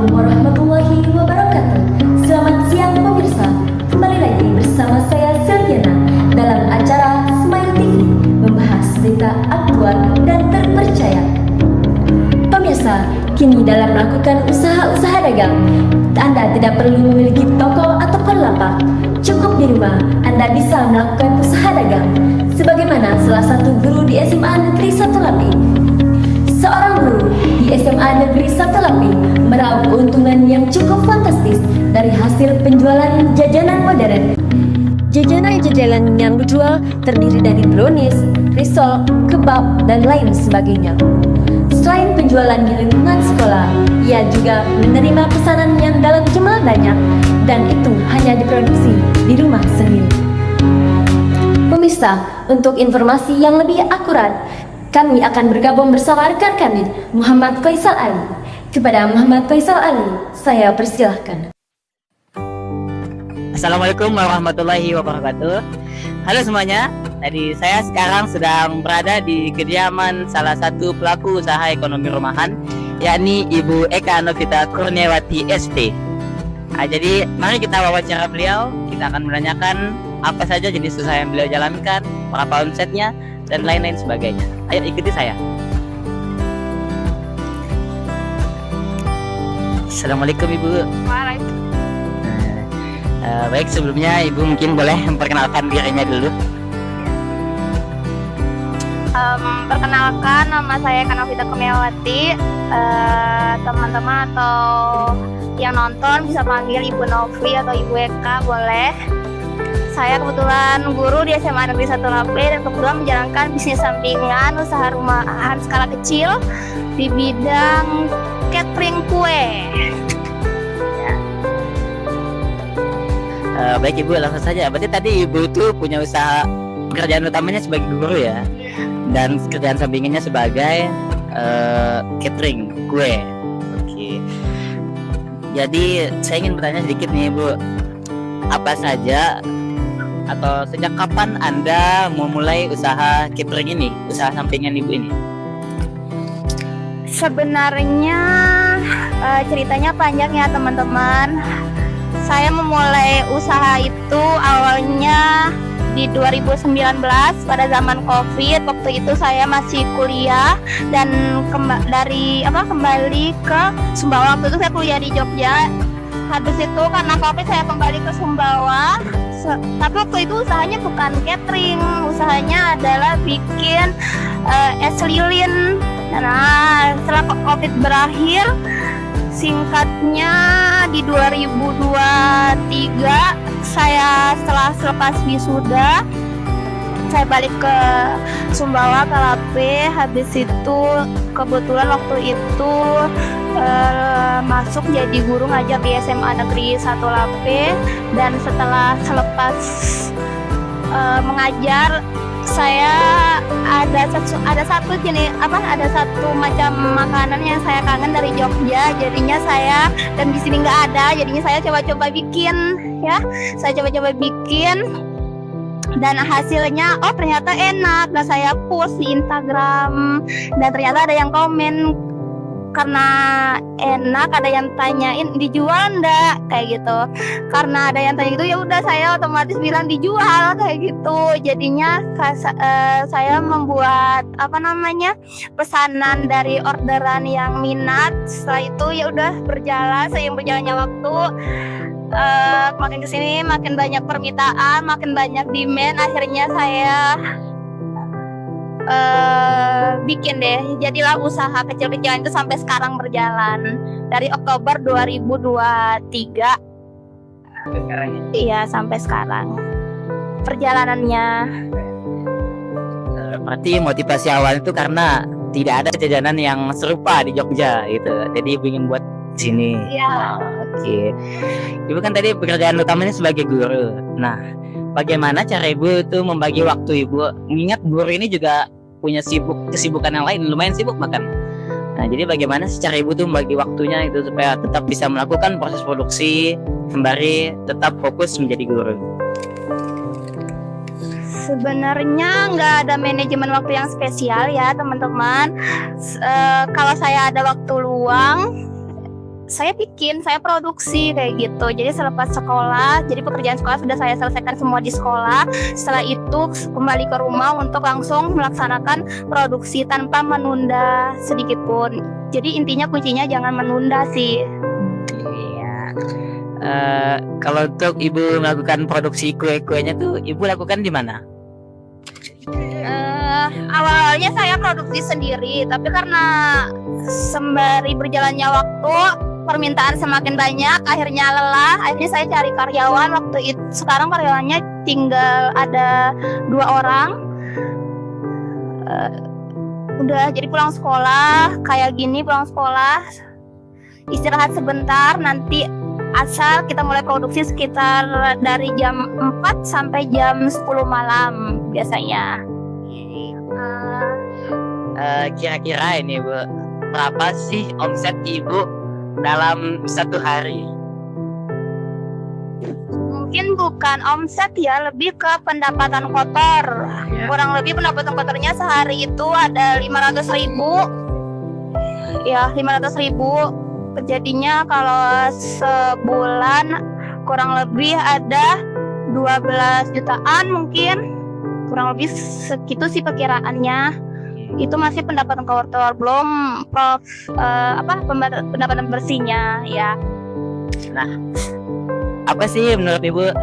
Assalamualaikum warahmatullahi wabarakatuh. Selamat siang pemirsa. Kembali lagi bersama saya Selviana dalam acara Smile TV, membahas berita aktual dan terpercaya. Pemirsa, kini dalam melakukan usaha-usaha dagang, Anda tidak perlu memiliki toko ataupun lapak. Cukup di rumah, Anda bisa melakukan usaha dagang. Sebagaimana salah satu guru di SMA Negeri 1 Lapi. Seorang guru di SMA Negeri 1 Lapi meraup keuntungan yang cukup fantastis dari hasil penjualan jajanan modern. Jajanan yang dijual terdiri dari brownies, risol, kebab, dan lain sebagainya. Selain penjualan di lingkungan sekolah, ia juga menerima pesanan yang dalam jumlah banyak, dan itu hanya diproduksi di rumah sendiri. Pemirsa, untuk informasi yang lebih akurat, kami akan bergabung bersama rekan kami, Muhammad Faisal Ali. Kepada Muhammad Faisal Ali, saya persilahkan. Assalamualaikum warahmatullahi wabarakatuh. Halo semuanya, jadi saya sekarang sedang berada di kediaman salah satu pelaku usaha ekonomi rumahan, yakni Ibu Eka Novita Kurniawati ST. Jadi mari kita wawancara beliau, kita akan menanyakan apa saja jenis usaha yang beliau jalankan, berapa omsetnya, dan lain-lain sebagainya. Ayo ikuti saya. Assalamualaikum Ibu. Waalaikumsalam. Baik, sebelumnya Ibu mungkin boleh memperkenalkan dirinya dulu. Perkenalkan, nama saya Eka Novita Kurniawati. Teman-teman atau yang nonton bisa panggil Ibu Novi atau Ibu Eka boleh. Saya kebetulan guru di SMA Negeri 1 Lapi dan kebetulan menjalankan bisnis sampingan usaha rumahan skala kecil di bidang catering kue. Baik Ibu, langsung saja. Berarti tadi Ibu tuh punya usaha, pekerjaan utamanya sebagai guru ya, dan kerjaan sampingannya sebagai catering kue. Oke. Jadi saya ingin bertanya sedikit nih Ibu, apa saja atau sejak kapan Anda memulai usaha catering ini, usaha sampingan Ibu ini? Sebenarnya ceritanya panjang ya teman-teman. Saya memulai usaha itu awalnya di 2019 pada zaman Covid. Waktu itu saya masih kuliah dan kembali ke Sumbawa. Waktu itu saya kuliah di Jogja. Habis itu karena Covid saya kembali ke Sumbawa. Tapi waktu itu usahanya bukan catering, usahanya adalah bikin es lilin. Nah, setelah Covid berakhir, singkatnya di 2023 saya selepas wisuda saya balik ke Sumbawa ke Lape. Habis itu kebetulan waktu itu masuk jadi guru ngajar di SMA Negeri 1 Lape, dan selepas mengajar saya ada satu macam makanan yang saya kangen dari Jogja, jadinya saya, dan di sini nggak ada, jadinya saya coba-coba bikin ya. Saya coba-coba bikin dan hasilnya ternyata enak, dan saya post di Instagram dan ternyata ada yang komen karena enak, ada yang tanyain dijual enggak kayak gitu. Karena ada yang tanya gitu, ya udah saya otomatis bilang dijual kayak gitu. Jadinya saya membuat pesanan dari orderan yang minat. Setelah itu ya udah seiring berjalannya waktu, makin kesini makin banyak permintaan, makin banyak demand. Akhirnya saya bikin deh, jadilah usaha kecil-kecilan itu sampai sekarang berjalan dari Oktober 2023 Sampai sekarang ya? Iya, sampai sekarang perjalanannya. Berarti motivasi awal itu karena tidak ada jajanan yang serupa di Jogja gitu, jadi Ibu ingin buat di sini. Iya. Oke. Ibu kan tadi pekerjaan utamanya sebagai guru. Nah, bagaimana cara Ibu itu membagi waktu Ibu? Mengingat guru ini juga punya kesibukan yang lain, lumayan sibuk bahkan. Nah, jadi bagaimana secara Ibu tuh membagi waktunya itu supaya tetap bisa melakukan proses produksi sembari tetap fokus menjadi guru? Sebenarnya nggak ada manajemen waktu yang spesial ya teman-teman. Kalau saya ada waktu luang, saya produksi kayak gitu. Jadi selepas sekolah, jadi pekerjaan sekolah sudah saya selesaikan semua di sekolah. Setelah itu kembali ke rumah untuk langsung melaksanakan produksi tanpa menunda sedikit pun. Jadi intinya kuncinya jangan menunda sih. Iya. Kalau untuk ibu melakukan produksi kue-kuenya tuh ibu lakukan di mana? Awalnya saya produksi sendiri, tapi karena sembari berjalannya waktu permintaan semakin banyak, akhirnya lelah, akhirnya saya cari karyawan. Waktu itu sekarang karyawannya tinggal ada 2 orang. Udah jadi pulang sekolah kayak gini, pulang sekolah istirahat sebentar, nanti asal kita mulai produksi sekitar dari jam 4 sampai jam 10 malam biasanya. Kira-kira ini Bu, berapa sih omset ibu dalam satu hari? Mungkin bukan omset ya, lebih ke pendapatan kotor. Kurang lebih pendapatan kotornya sehari itu ada 500.000. Ya, 500.000. Jadinya kalau sebulan kurang lebih ada 12 jutaan mungkin. Kurang lebih segitu sih perkiraannya. Itu masih pendapatan kotor, belum pendapatan bersihnya ya. Nah, apa sih menurut ibu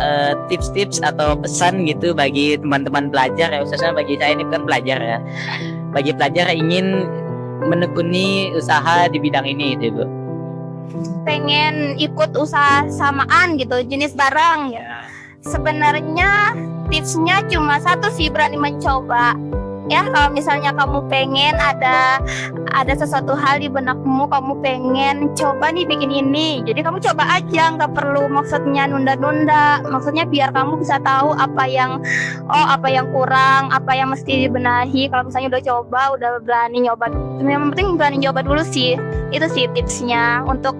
tips-tips atau pesan gitu bagi teman-teman pelajar ya, khususnya bagi saya ini bukan pelajar ya, bagi pelajar yang ingin menekuni usaha di bidang ini gitu ibu? Pengen ikut usaha samaan gitu, jenis barang ya. Sebenarnya tipsnya cuma satu sih, berani mencoba. Ya, kalau misalnya kamu pengen ada sesuatu hal di benakmu, kamu pengen coba nih bikin ini, jadi kamu coba aja, nggak perlu maksudnya nunda-nunda. Maksudnya biar kamu bisa tahu apa yang kurang, apa yang mesti dibenahi. Kalau misalnya udah coba, udah berani nyoba, yang penting berani nyoba dulu sih. Itu sih tipsnya untuk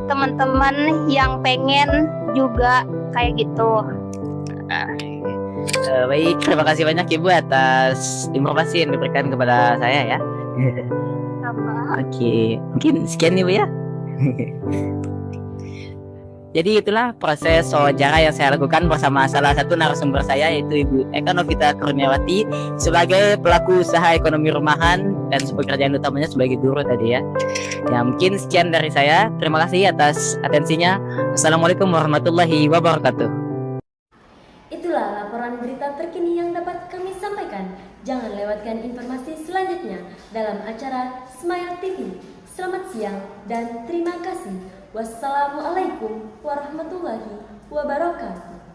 teman-teman yang pengen juga kayak gitu. Baik, terima kasih banyak Ibu atas informasi yang diberikan kepada saya ya. Oke, mungkin sekian Ibu ya. Jadi itulah proses wawancara yang saya lakukan bersama salah satu narasumber saya, yaitu Ibu Eka Novita Kurniawati sebagai pelaku usaha ekonomi rumahan dan pekerjaan utamanya sebagai guru tadi ya. Ya, mungkin sekian dari saya. Terima kasih atas atensinya. Assalamualaikum warahmatullahi wabarakatuh. Itulah laporan berita terkini yang dapat kami sampaikan. Jangan lewatkan informasi selanjutnya dalam acara Smile TV. Selamat siang dan terima kasih. Wassalamualaikum warahmatullahi wabarakatuh.